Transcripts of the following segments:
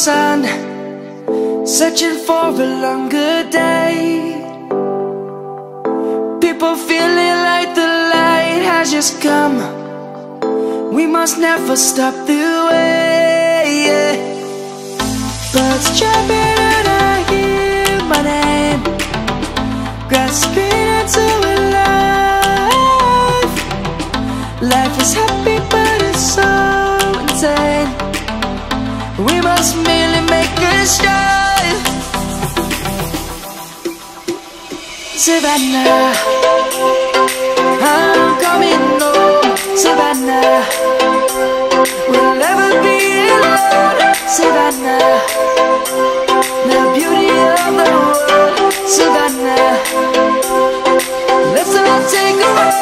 sun, searching for a longer day. People feeling like the light has just come. We must never stop the way. Birds jumping and I hear my name, grasping into a life. Life is happy but it's so insane. We must merely make a start. Savannah, I'm coming home. Savannah, we'll never be alone. Savannah, the beauty of the world. Savannah, let's all take a walk.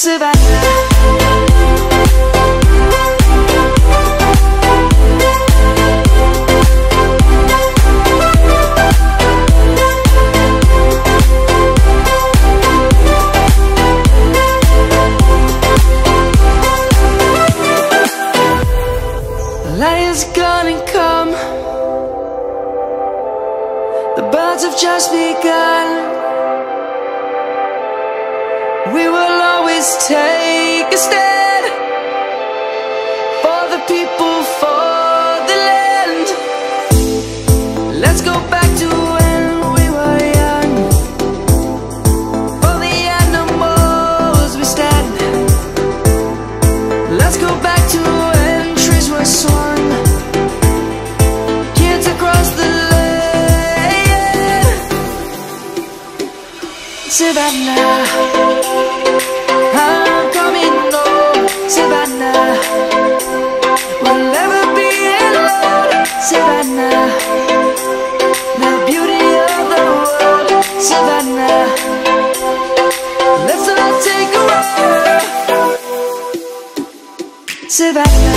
Savannah. Light is gonna come. The birds have just begun. We will always take a stand for the people, for the land. Let's go back to when we were young. For the animals we stand. Let's go back to when trees were swung. Savannah, I'm coming home. Savannah, we'll never be alone. Savannah, the beauty of the world. Savannah, let's all take a walk. Savannah.